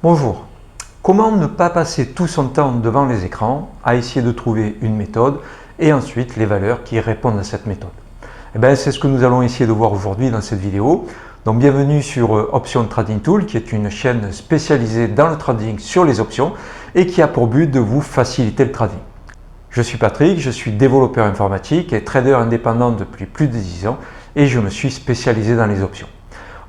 Bonjour. Comment ne pas passer tout son temps devant les écrans à essayer de trouver une méthode et ensuite les valeurs qui répondent à cette méthode? C'est ce que nous allons essayer de voir aujourd'hui dans cette vidéo. Donc bienvenue sur Option Trading Tool, qui est une chaîne spécialisée dans le trading sur les options et qui a pour but de vous faciliter le trading. Je suis Patrick, je suis développeur informatique et trader indépendant depuis plus de 10 ans et je me suis spécialisé dans les options.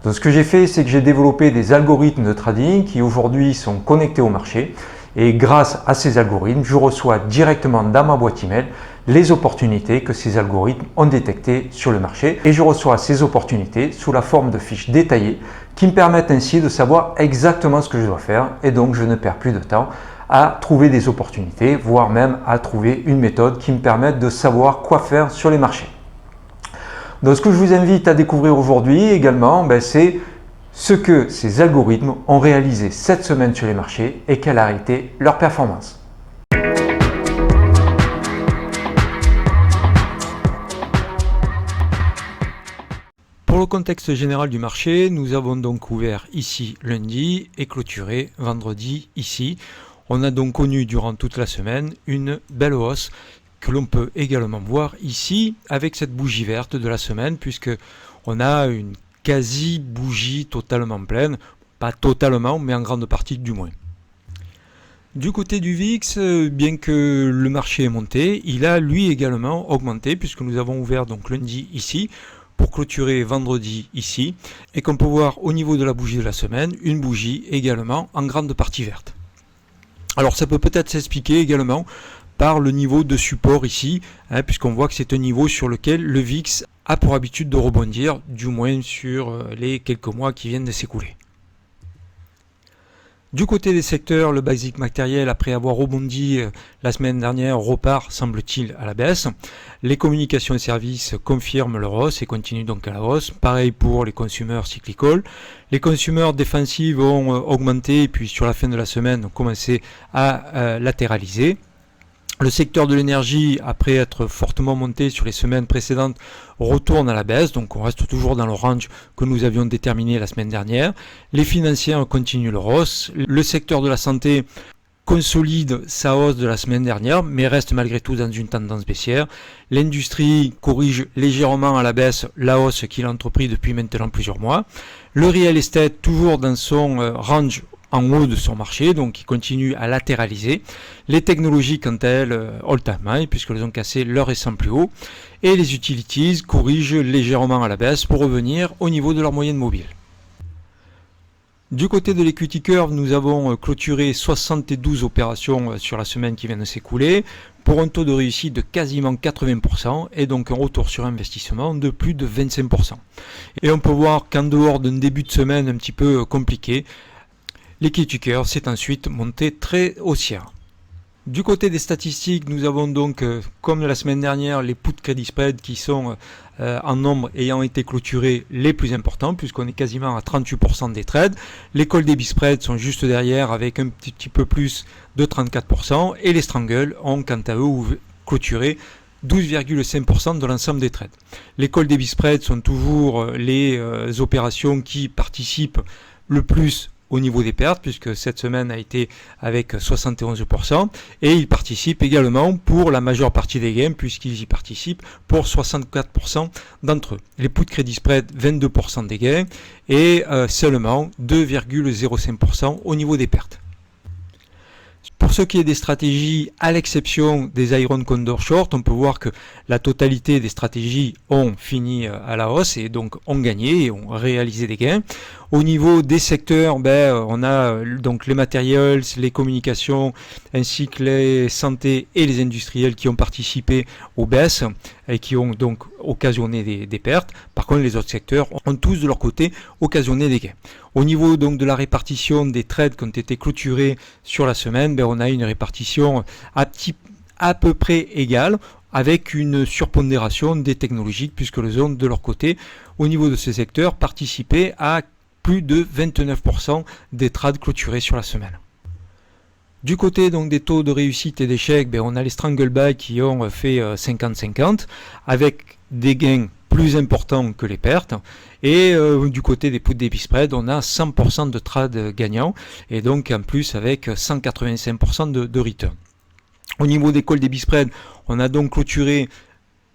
Donc ce que j'ai fait, c'est que j'ai développé des algorithmes de trading qui aujourd'hui sont connectés au marché et grâce à ces algorithmes, je reçois directement dans ma boîte email les opportunités que ces algorithmes ont détectées sur le marché et je reçois ces opportunités sous la forme de fiches détaillées qui me permettent ainsi de savoir exactement ce que je dois faire et donc je ne perds plus de temps à trouver des opportunités, voire même à trouver une méthode qui me permette de savoir quoi faire sur les marchés. Donc ce que je vous invite à découvrir aujourd'hui également, c'est ce que ces algorithmes ont réalisé cette semaine sur les marchés et quelle a été leur performance. Pour le contexte général du marché, nous avons donc ouvert ici lundi et clôturé vendredi ici. On a donc connu durant toute la semaine une belle hausse que l'on peut également voir ici avec cette bougie verte de la semaine, puisque on a une quasi bougie totalement pleine, pas totalement mais en grande partie du moins. Du côté du VIX, bien que le marché est monté, il a lui également augmenté puisque nous avons ouvert donc lundi ici pour clôturer vendredi ici et qu'on peut voir au niveau de la bougie de la semaine, une bougie également en grande partie verte. Alors ça peut peut-être s'expliquer également par le niveau de support ici, puisqu'on voit que c'est un niveau sur lequel le VIX a pour habitude de rebondir, du moins sur les quelques mois qui viennent de s'écouler. Du côté des secteurs, le basic matériel, après avoir rebondi la semaine dernière, repart, semble-t-il, à la baisse. Les communications et services confirment leur hausse et continuent donc à la hausse. Pareil pour les consommateurs cyclical. Les consommateurs défensifs ont augmenté et puis sur la fin de la semaine ont commencé à latéraliser. Le secteur de l'énergie, après être fortement monté sur les semaines précédentes, retourne à la baisse, donc on reste toujours dans le range que nous avions déterminé la semaine dernière. Les financiers continuent leur hausse. Le secteur de la santé consolide sa hausse de la semaine dernière, mais reste malgré tout dans une tendance baissière. L'industrie corrige légèrement à la baisse la hausse qu'il a entrepris depuis maintenant plusieurs mois. Le real estate, toujours dans son range en haut de son marché, donc il continue à latéraliser. Les technologies, quant à elles, all-time high, puisqu'elles ont cassé leur récent plus haut. Et les utilities corrigent légèrement à la baisse pour revenir au niveau de leur moyenne mobile. Du côté de l'equity curve, nous avons clôturé 72 opérations sur la semaine qui vient de s'écouler, pour un taux de réussite de quasiment 80% et donc un retour sur investissement de plus de 25%. Et on peut voir qu'en dehors d'un début de semaine un petit peu compliqué, l'equity curve s'est ensuite monté très haussière. Du côté des statistiques, nous avons donc, comme la semaine dernière, les put credit spread qui sont en nombre ayant été clôturés les plus importants, puisqu'on est quasiment à 38% des trades. Les call debit spread sont juste derrière avec un petit peu plus de 34%, et les strangles ont quant à eux clôturé 12,5% de l'ensemble des trades. Les call debit spread sont toujours les opérations qui participent le plus au niveau des pertes, puisque cette semaine a été avec 71%, et ils participent également pour la majeure partie des gains, puisqu'ils y participent pour 64% d'entre eux. Les put credit spread, 22% des gains, et seulement 2,05% au niveau des pertes. Pour ce qui est des stratégies, à l'exception des Iron Condor Short, on peut voir que la totalité des stratégies ont fini à la hausse et donc ont gagné et ont réalisé des gains. Au niveau des secteurs, on a donc les matériels, les communications, ainsi que les santé et les industriels qui ont participé aux baisses et qui ont donc occasionné des pertes. Par contre, les autres secteurs ont tous de leur côté occasionné des gains. Au niveau donc de la répartition des trades qui ont été clôturés sur la semaine, on a une répartition à peu près égale, avec une surpondération des technologiques, puisque les ont de leur côté, au niveau de ces secteurs, participé à plus de 29% des trades clôturés sur la semaine. Du côté donc des taux de réussite et d'échec, on a les strangle buy qui ont fait 50-50 avec des gains plus important que les pertes. Et du côté des puts debit spread, on a 100% de trades gagnants et donc en plus avec 185% de return. Au niveau des call debit spread, on a donc clôturé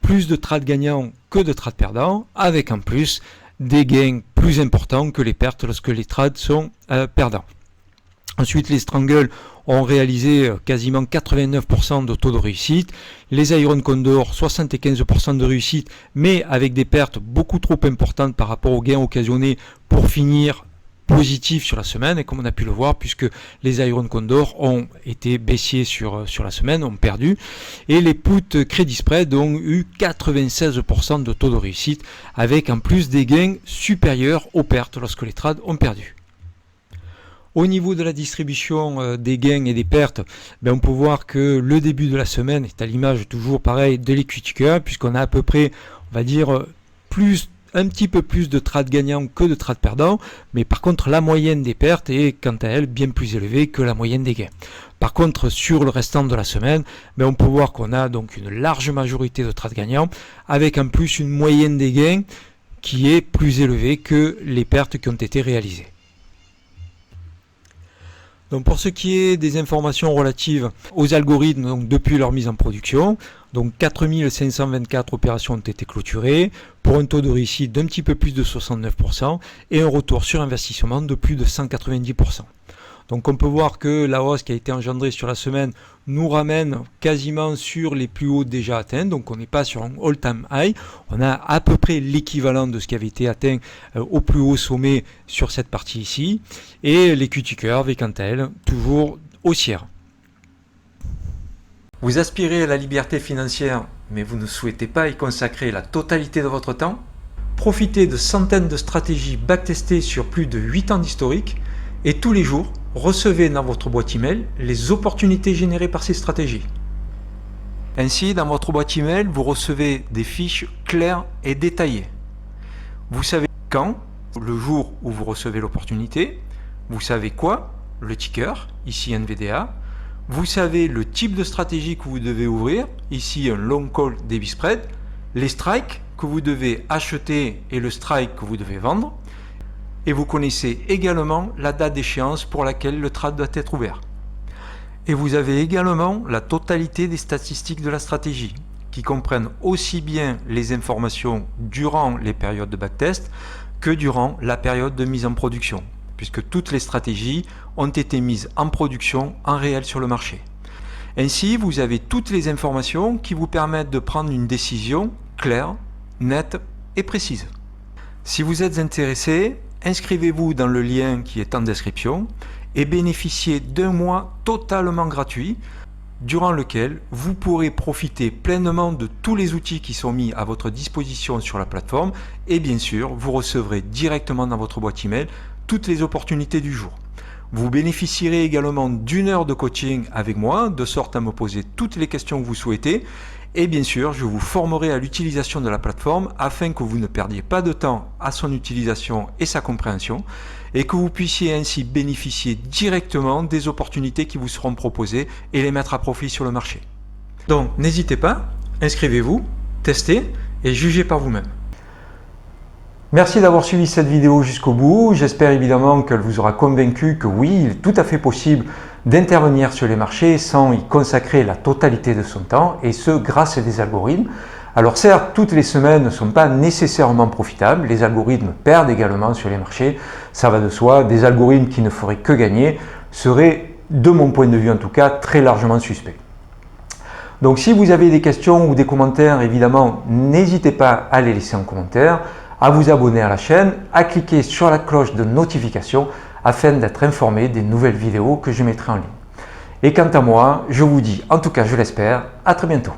plus de trades gagnants que de trades perdants, avec en plus des gains plus importants que les pertes lorsque les trades sont perdants. Ensuite, les Strangles ont réalisé quasiment 89% de taux de réussite. Les Iron Condor, 75% de réussite, mais avec des pertes beaucoup trop importantes par rapport aux gains occasionnés pour finir positif sur la semaine, et comme on a pu le voir, puisque les Iron Condor ont été baissiers sur la semaine, ont perdu, et les puts Credit Spread ont eu 96% de taux de réussite, avec en plus des gains supérieurs aux pertes lorsque les trades ont perdu. Au niveau de la distribution des gains et des pertes, on peut voir que le début de la semaine est à l'image toujours pareil de l'equity curve, puisqu'on a à peu près, on va dire, un petit peu plus de trades gagnants que de trades perdants, mais par contre la moyenne des pertes est quant à elle bien plus élevée que la moyenne des gains. Par contre, sur le restant de la semaine, on peut voir qu'on a donc une large majorité de trades gagnants, avec en plus une moyenne des gains qui est plus élevée que les pertes qui ont été réalisées. Donc pour ce qui est des informations relatives aux algorithmes, donc depuis leur mise en production, donc 4524 opérations ont été clôturées pour un taux de réussite d'un petit peu plus de 69% et un retour sur investissement de plus de 190%. Donc on peut voir que la hausse qui a été engendrée sur la semaine nous ramène quasiment sur les plus hauts déjà atteints. Donc on n'est pas sur un all-time high. On a à peu près l'équivalent de ce qui avait été atteint au plus haut sommet sur cette partie ici. Et l'equity curve est quant à elle toujours haussière. Vous aspirez à la liberté financière, mais vous ne souhaitez pas y consacrer la totalité de votre temps? Profitez de centaines de stratégies backtestées sur plus de 8 ans d'historique et tous les jours, recevez dans votre boîte email les opportunités générées par ces stratégies. Ainsi, dans votre boîte email, vous recevez des fiches claires et détaillées. Vous savez quand, le jour où vous recevez l'opportunité, vous savez quoi, le ticker, ici NVDA, vous savez le type de stratégie que vous devez ouvrir, ici un long call debit spread, les strikes que vous devez acheter et le strike que vous devez vendre, et vous connaissez également la date d'échéance pour laquelle le trade doit être ouvert. Et vous avez également la totalité des statistiques de la stratégie, qui comprennent aussi bien les informations durant les périodes de backtest que durant la période de mise en production, puisque toutes les stratégies ont été mises en production en réel sur le marché. Ainsi, vous avez toutes les informations qui vous permettent de prendre une décision claire, nette et précise. Si vous êtes intéressé, inscrivez-vous dans le lien qui est en description et bénéficiez d'un mois totalement gratuit durant lequel vous pourrez profiter pleinement de tous les outils qui sont mis à votre disposition sur la plateforme et bien sûr, vous recevrez directement dans votre boîte email toutes les opportunités du jour. Vous bénéficierez également d'une heure de coaching avec moi, de sorte à me poser toutes les questions que vous souhaitez. Et bien sûr, je vous formerai à l'utilisation de la plateforme afin que vous ne perdiez pas de temps à son utilisation et sa compréhension et que vous puissiez ainsi bénéficier directement des opportunités qui vous seront proposées et les mettre à profit sur le marché. Donc n'hésitez pas, inscrivez-vous, testez et jugez par vous-même. Merci d'avoir suivi cette vidéo jusqu'au bout. J'espère évidemment qu'elle vous aura convaincu que oui, il est tout à fait possible d'intervenir sur les marchés sans y consacrer la totalité de son temps, et ce grâce à des algorithmes. Alors certes, toutes les semaines ne sont pas nécessairement profitables, les algorithmes perdent également sur les marchés, ça va de soi, des algorithmes qui ne feraient que gagner seraient, de mon point de vue en tout cas, très largement suspects. Donc si vous avez des questions ou des commentaires, évidemment, n'hésitez pas à les laisser en commentaire, à vous abonner à la chaîne, à cliquer sur la cloche de notification afin d'être informé des nouvelles vidéos que je mettrai en ligne. Et quant à moi, je vous dis, en tout cas je l'espère, à très bientôt.